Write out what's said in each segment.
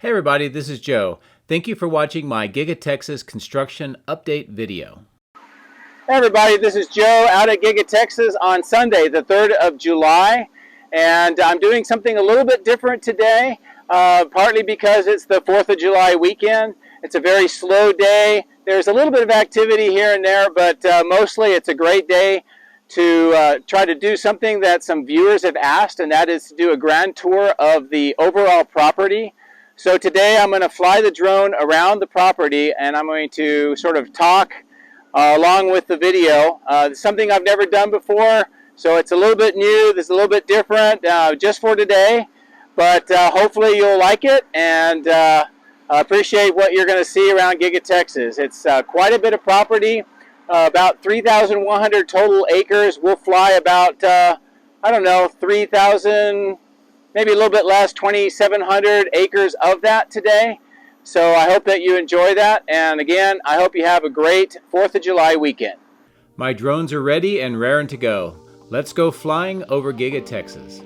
Hey everybody, this is Joe. Thank you for watching my Giga-Texas construction update video. Hey everybody, this is Joe out at Giga-Texas on Sunday, the 3rd of July. And I'm doing something a little bit different today, partly because it's the 4th of July weekend. It's a very slow day. There's a little bit of activity here and there, but mostly it's a great day to try to do something that some viewers have asked, and that is to do a grand tour of the overall property. So today I'm going to fly the drone around the property and I'm going to sort of talk along with the video. It's something I've never done before, so it's a little bit new. This is a little bit different just for today, but hopefully you'll like it, and appreciate what you're going to see around Giga-Texas. It's quite a bit of property, about 3,100 total acres. We'll fly about, I don't know, 3,000, maybe a little bit less, 2,700 acres of that today. So I hope that you enjoy that. And again, I hope you have a great 4th of July weekend. My drones are ready and raring to go. Let's go flying over Giga-Texas.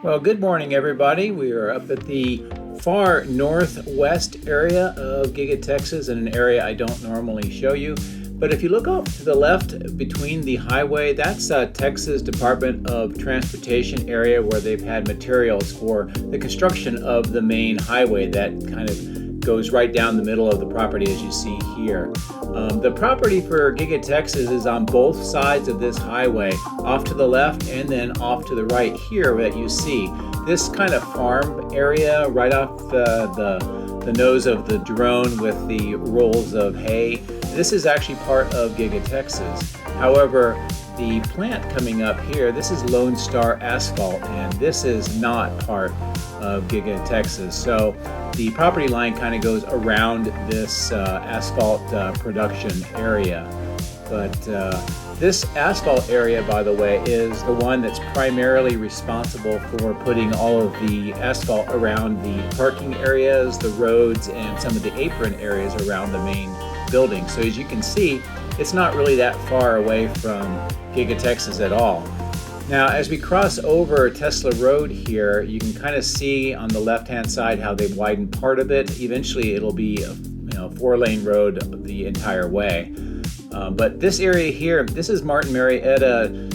Well, good morning everybody. We are up at the far northwest area of Giga-Texas, in an area I don't normally show you. But if you look off to the left between the highway, that's Texas Department of Transportation area where they've had materials for the construction of the main highway that kind of goes right down the middle of the property, as you see here. The property for Giga-Texas is on both sides of this highway, off to the left and then off to the right here that you see. This kind of farm area right off the nose of the drone with the rolls of hay. This is actually part of Giga-Texas. However, the plant coming up here, this is Lone Star Asphalt, and this is not part of Giga-Texas. So the property line kind of goes around this asphalt production area. But this asphalt area, by the way, is the one that's primarily responsible for putting all of the asphalt around the parking areas, the roads, and some of the apron areas around the main building. So as you can see, it's not really that far away from Giga-Texas at all. Now, as we cross over Tesla Road here, you can kind of see on the left-hand side how they've widened part of it. Eventually, it'll be a 4-lane road the entire way. But this area here, this is Martin Marietta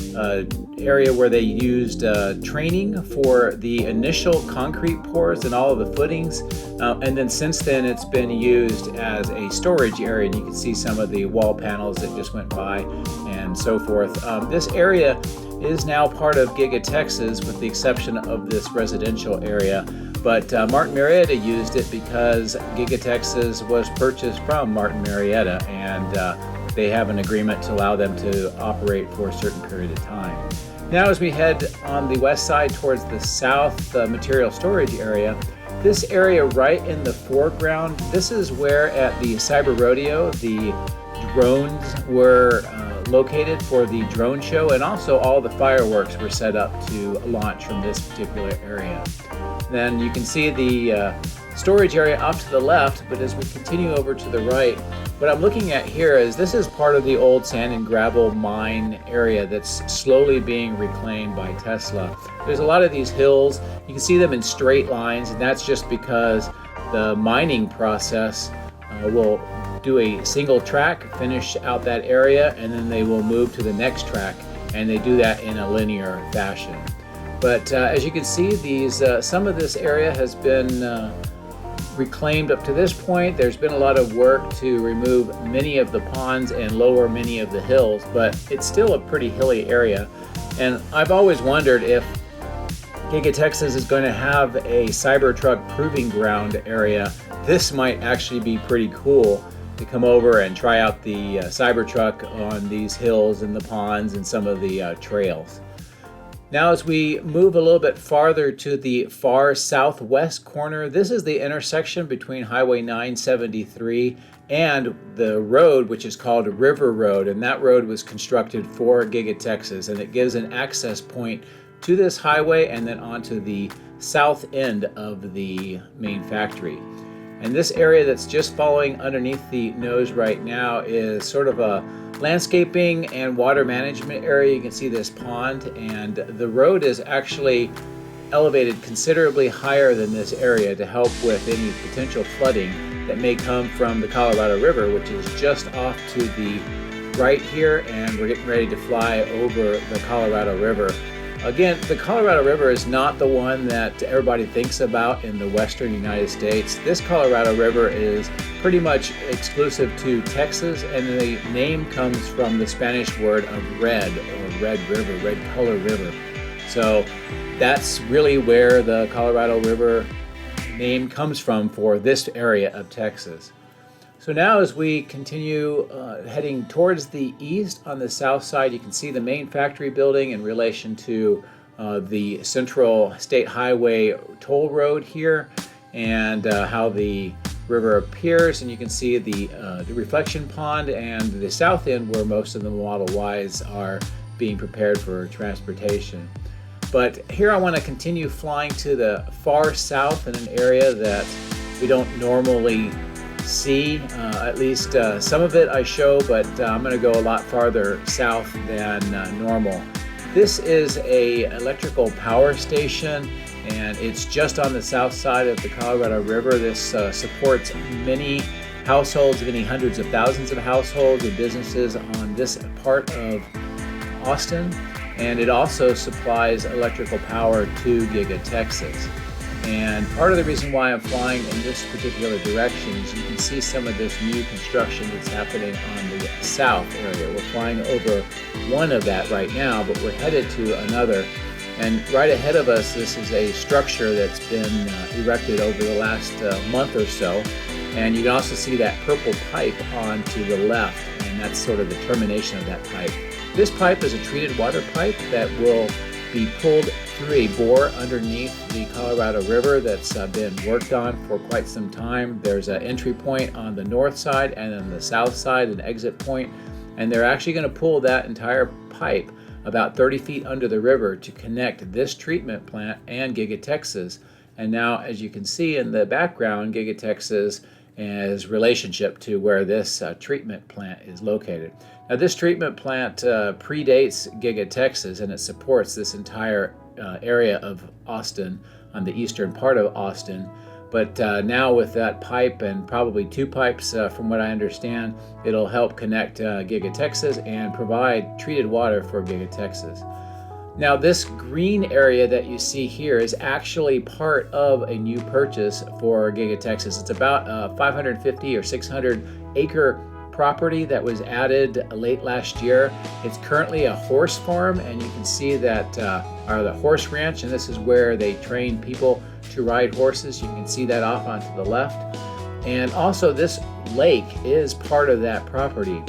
area where they used training for the initial concrete pours and all of the footings. And then since then, it's been used as a storage area. And you can see some of the wall panels that just went by and so forth. This area is now part of Giga-Texas with the exception of this residential area. But Martin Marietta used it because Giga-Texas was purchased from Martin Marietta, and they have an agreement to allow them to operate for a certain period of time. Now as we head on the west side towards the south material storage area, this area right in the foreground, this is where at the Cyber Rodeo the drones were located for the drone show, and also all the fireworks were set up to launch from this particular area. Then you can see the storage area off to the left, but as we continue over to the right, what I'm looking at here is this is part of the old sand and gravel mine area that's slowly being reclaimed by Tesla. There's a lot of these hills. You can see them in straight lines, and that's just because the mining process will do a single track, finish out that area, and then they will move to the next track, and they do that in a linear fashion. But as you can see, these some of this area has been reclaimed up to this point. There's been a lot of work to remove many of the ponds and lower many of the hills, but it's still a pretty hilly area. And I've always wondered if Giga-Texas is going to have a Cybertruck proving ground area. This might actually be pretty cool to come over and try out the Cybertruck on these hills and the ponds and some of the trails. Now as we move a little bit farther to the far southwest corner, this is the intersection between Highway 973 and the road which is called River Road, and that road was constructed for Giga-Texas, and it gives an access point to this highway and then onto the south end of the main factory. And this area that's just following underneath the nose right now is sort of a landscaping and water management area. You can see this pond, and the road is actually elevated considerably higher than this area to help with any potential flooding that may come from the Colorado River, which is just off to the right here, and we're getting ready to fly over the Colorado River. Again, the Colorado River is not the one that everybody thinks about in the western United States. This Colorado River is pretty much exclusive to Texas, and the name comes from the Spanish word of red, or red river, red color river. So that's really where the Colorado River name comes from for this area of Texas. So now as we continue heading towards the east on the south side, you can see the main factory building in relation to the Central State Highway toll road here, and how the river appears, and you can see the reflection pond and the south end where most of the Model Ys are being prepared for transportation. But here I want to continue flying to the far south in an area that we don't normally see. At least some of it I show, but I'm going to go a lot farther south than normal. This is a electrical power station, and it's just on the south side of the Colorado River. This supports many households, many hundreds of thousands of households and businesses on this part of Austin, and it also supplies electrical power to Giga-Texas. And part of the reason why I'm flying in this particular direction is you can see some of this new construction that's happening on the south area. We're flying over one of that right now, but we're headed to another. And right ahead of us, this is a structure that's been erected over the last month or so. And you can also see that purple pipe on to the left, and that's sort of the termination of that pipe. This pipe is a treated water pipe that will be pulled through a bore underneath the Colorado River that's been worked on for quite some time. There's an entry point on the north side, and on the south side an exit point, and they're actually going to pull that entire pipe about 30 feet under the river to connect this treatment plant and Giga-Texas. And now, as you can see in the background, Giga-Texas is relationship to where this treatment plant is located. Now, this treatment plant predates Giga-Texas, and it supports this entire area of Austin, on the eastern part of Austin. But now with that pipe, and probably two pipes from what I understand, it'll help connect Giga-Texas and provide treated water for Giga-Texas. Now, this green area that you see here is actually part of a new purchase for Giga-Texas. It's about 550 or 600 acre property that was added late last year. It's currently a horse farm, and you can see that are the horse ranch, and this is where they train people to ride horses. You can see that off onto the left. And also this lake is part of that property.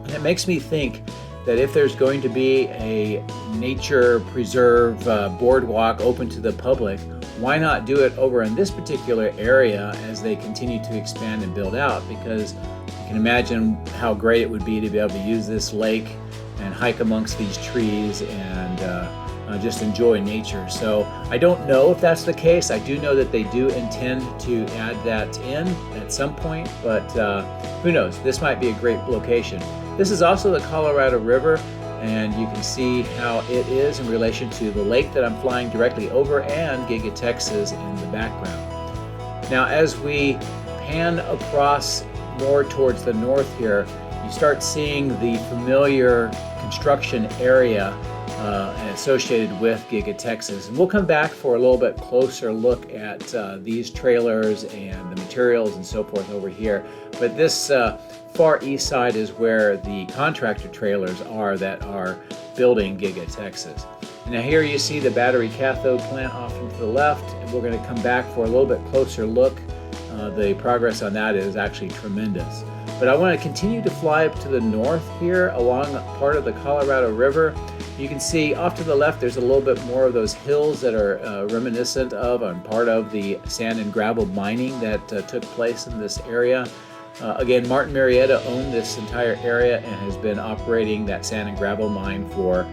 And it makes me think that if there's going to be a nature preserve boardwalk open to the public, why not do it over in this particular area as they continue to expand and build out? Because you can imagine how great it would be to be able to use this lake and hike amongst these trees and just enjoy nature. So I don't know if that's the case. I do know that they do intend to add that in at some point, but who knows? This might be a great location. This is also the Colorado River, and you can see how it is in relation to the lake that I'm flying directly over and Giga-Texas in the background. Now, as we pan across more towards the north here, you start seeing the familiar construction area associated with Giga-Texas. And we'll come back for a little bit closer look at these trailers and the materials and so forth over here. But this far east side is where the contractor trailers are that are building Giga-Texas. Now here you see the battery cathode plant off to the left, and we're going to come back for a little bit closer look. The progress on that is actually tremendous. But I want to continue to fly up to the north here along part of the Colorado River. You can see off to the left there's a little bit more of those hills that are reminiscent of and part of the sand and gravel mining that took place in this area. Again, Martin Marietta owned this entire area and has been operating that sand and gravel mine for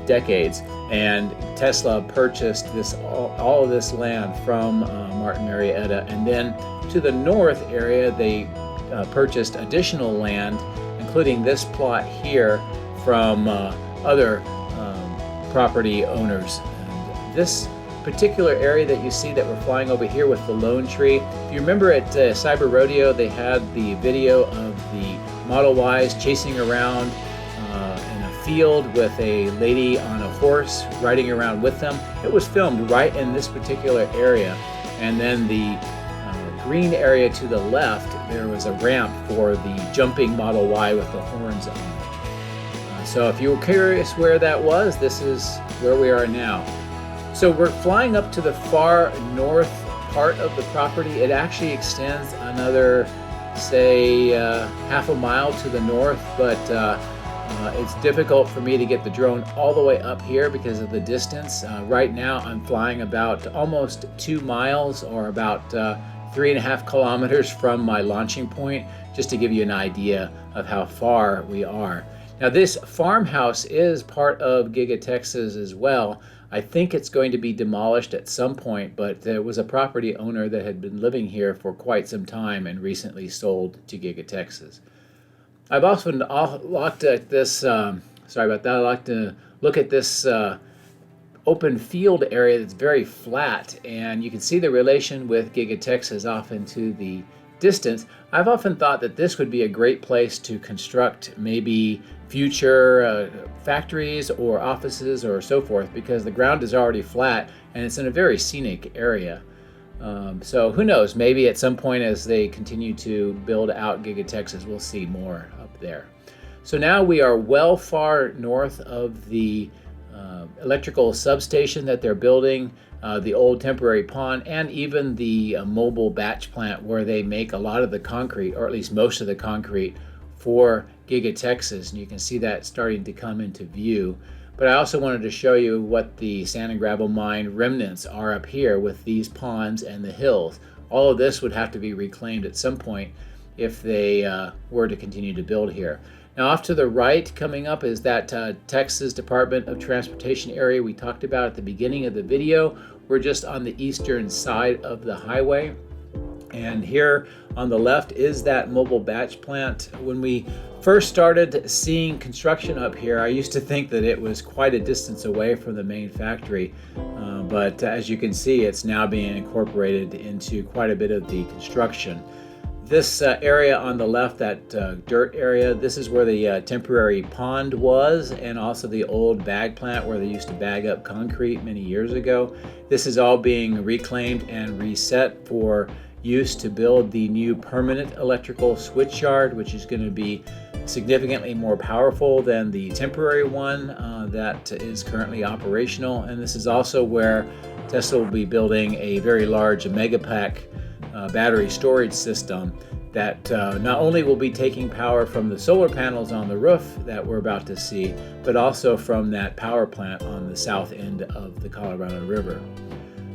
decades. And Tesla purchased all of this land from Martin Marietta. And then to the north area, they purchased additional land, including this plot here, from other property owners. And this particular area that you see that we're flying over here with the lone tree. If you remember at Cyber Rodeo, they had the video of the Model Ys chasing around in a field with a lady on a horse riding around with them. It was filmed right in this particular area. And then the green area to the left, there was a ramp for the jumping Model Y with the horns on it. So if you were curious where that was, this is where we are now. So we're flying up to the far north part of the property. It actually extends another, say, half a mile to the north, but it's difficult for me to get the drone all the way up here because of the distance. Right now I'm flying about almost 2 miles, or about 3.5 kilometers from my launching point, just to give you an idea of how far we are. Now this farmhouse is part of Giga-Texas as well. I think it's going to be demolished at some point, but there was a property owner that had been living here for quite some time and recently sold to Giga-Texas. I've often looked at this, I like to look at this open field area that's very flat, and you can see the relation with Giga-Texas off into the distance. I've often thought that this would be a great place to construct maybe future factories or offices or so forth, because the ground is already flat and it's in a very scenic area. So who knows, maybe at some point as they continue to build out Giga-Texas, we'll see more up there. So now we are well far north of the electrical substation that they're building, the old temporary pond, and even the mobile batch plant where they make a lot of the concrete, or at least most of the concrete, for Giga-Texas. And you can see that starting to come into view. But I also wanted to show you what the sand and gravel mine remnants are up here with these ponds and the hills. All of this would have to be reclaimed at some point if they were to continue to build here. Now off to the right coming up is that Texas Department of Transportation area we talked about at the beginning of the video. We're just on the eastern side of the highway. And here on the left is that mobile batch plant. When we first started seeing construction up here, I used to think that it was quite a distance away from the main factory. But as you can see, it's now being incorporated into quite a bit of the construction. This area on the left, that dirt area, this is where the temporary pond was, and also the old bag plant where they used to bag up concrete many years ago. This is all being reclaimed and reset for use to build the new permanent electrical switch yard, which is going to be significantly more powerful than the temporary one that is currently operational. And this is also where Tesla will be building a very large megapack battery storage system that not only will be taking power from the solar panels on the roof that we're about to see, but also from that power plant on the south end of the Colorado River.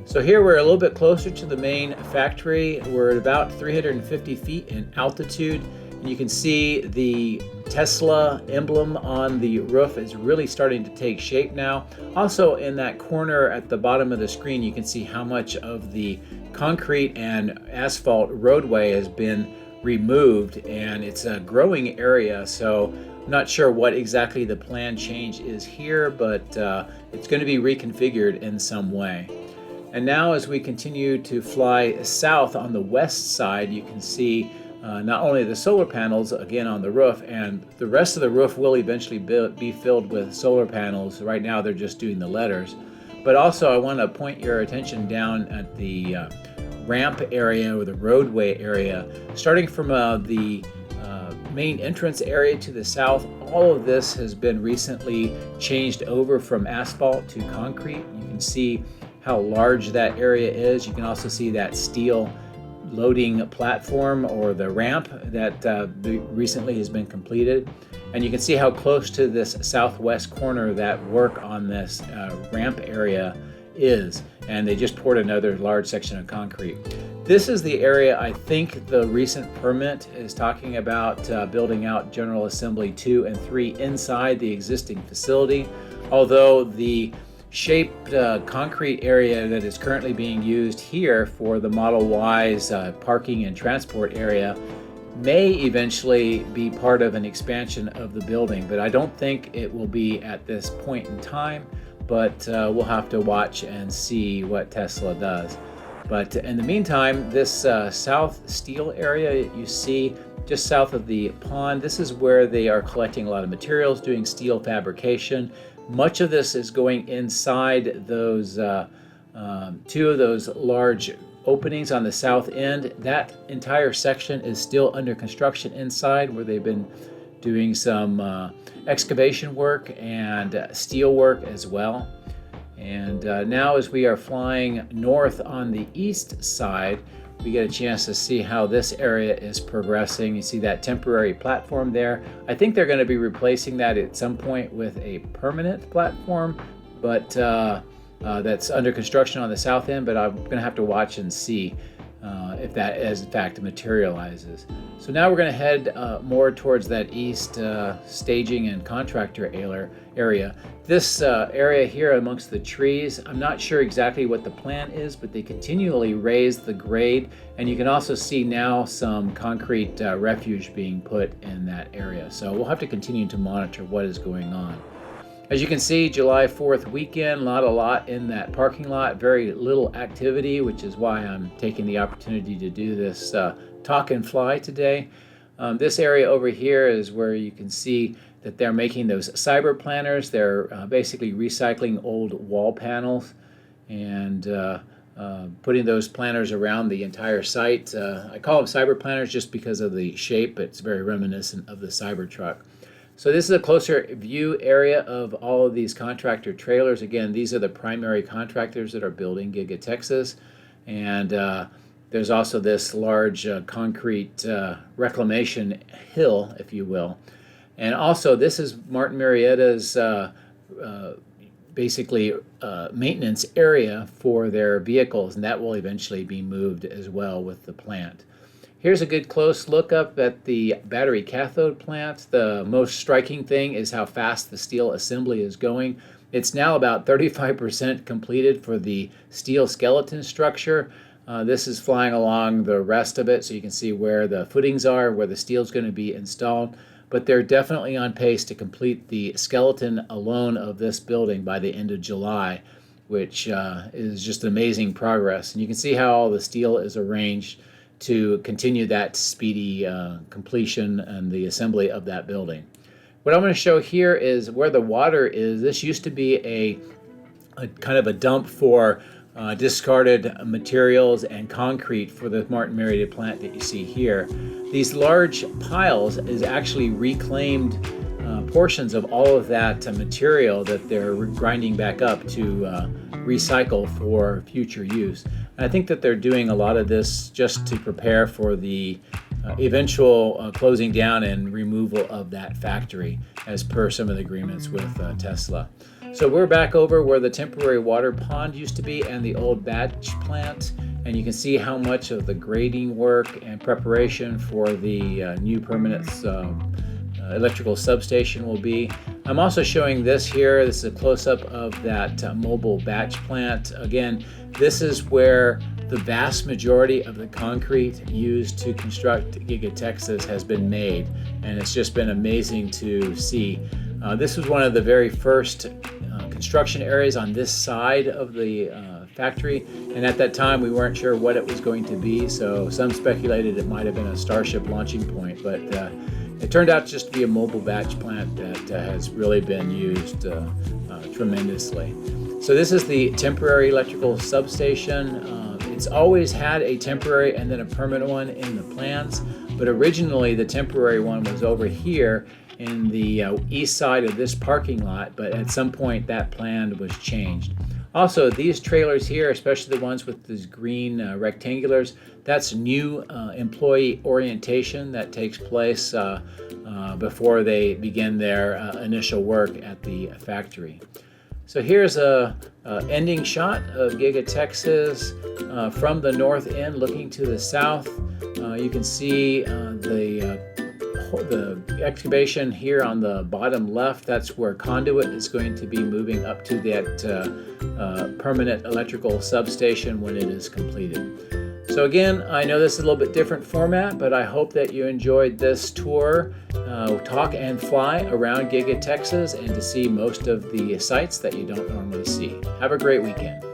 So here we're a little bit closer to the main factory. We're at about 350 feet in altitude. And you can see the Tesla emblem on the roof is really starting to take shape now. Also in that corner at the bottom of the screen, you can see how much of the concrete and asphalt roadway has been removed, and it's a growing area. So I'm not sure what exactly the plan change is here, but it's going to be reconfigured in some way. And now as we continue to fly south on the west side, you can see not only the solar panels again on the roof, and the rest of the roof will eventually be filled with solar panels. Right now they're just doing the letters. But also I want to point your attention down at the ramp area or the roadway area. Starting from the main entrance area to the south, all of this has been recently changed over from asphalt to concrete. You can see how large that area is. You can also see that steel loading platform or the ramp that recently has been completed. And you can see how close to this southwest corner that work on this ramp area is. And they just poured another large section of concrete. This is the area I think the recent permit is talking about building out General Assembly 2 and 3 inside the existing facility. Although the shaped concrete area that is currently being used here for the Model Y's parking and transport area may eventually be part of an expansion of the building, but I don't think it will be at this point in time. but we'll have to watch and see what Tesla does. But in the meantime, this South Steel area you see just south of the pond, this is where they are collecting a lot of materials, doing steel fabrication. Much of this is going inside those two of those large openings on the south end. That entire section is still under construction inside, where they've been doing some excavation work and steel work as well. And now as we are flying north on the east side, we get a chance to see how this area is progressing. You see that temporary platform there. I think they're going to be replacing that at some point with a permanent platform, but that's under construction on the south end, but I'm going to have to watch and see if that is in fact materializes. So now we're going to head more towards that east staging and contractor area. This area here amongst the trees, I'm not sure exactly what the plan is, but they continually raise the grade, and you can also see now some concrete refuge being put in that area. So we'll have to continue to monitor what is going on. As you can see, July 4th weekend, not a lot in that parking lot, very little activity, which is why I'm taking the opportunity to do this talk and fly today. This area over here is where you can see that they're making those cyber planners. They're basically recycling old wall panels and putting those planners around the entire site. I call them cyber planners just because of the shape. It's very reminiscent of the Cybertruck. So this is a closer view area of all of these contractor trailers. Again, these are the primary contractors that are building Giga-Texas. And there's also this large concrete reclamation hill, if you will. And also, this is Martin Marietta's basically maintenance area for their vehicles, and that will eventually be moved as well with the plant. Here's a good close look up at the battery cathode plant. The most striking thing is how fast the steel assembly is going. It's now about 35% completed for the steel skeleton structure. This is flying along the rest of it, so you can see where the footings are, where the steel is going to be installed. But they're definitely on pace to complete the skeleton alone of this building by the end of July, which is just amazing progress. And you can see how all the steel is arranged to continue that speedy completion and the assembly of that building. What I'm going to show here is where the water is. This used to be a kind of a dump for discarded materials and concrete for the Martin Marietta plant that you see here. These large piles is actually reclaimed portions of all of that material that they're grinding back up to recycle for future use. And I think that they're doing a lot of this just to prepare for the eventual closing down and removal of that factory, as per some of the agreements with Tesla. So we're back over where the temporary water pond used to be and the old batch plant, and you can see how much of the grading work and preparation for the new permanent electrical substation will be. I'm also showing this here. This is a close-up of that mobile batch plant. Again, this is where the vast majority of the concrete used to construct Giga-Texas has been made, and it's just been amazing to see. This was one of the very first construction areas on this side of the factory, and at that time we weren't sure what it was going to be, so some speculated it might have been a Starship launching point, but it turned out just to be a mobile batch plant that has really been used tremendously. So this is the temporary electrical substation. It's always had a temporary and then a permanent one in the plans, but originally the temporary one was over here in the east side of this parking lot, but at some point that plan was changed. Also, these trailers here, especially the ones with these green rectangulars, that's new employee orientation that takes place before they begin their initial work at the factory. So here's a ending shot of Giga-Texas from the north end looking to the south. You can see the excavation here on the bottom left. That's where conduit is going to be moving up to that permanent electrical substation when it is completed. So So again, I know this is a little bit different format, but I hope that you enjoyed this tour, talk and fly around Giga-Texas, and to see most of the sites that you don't normally see. Have a great weekend.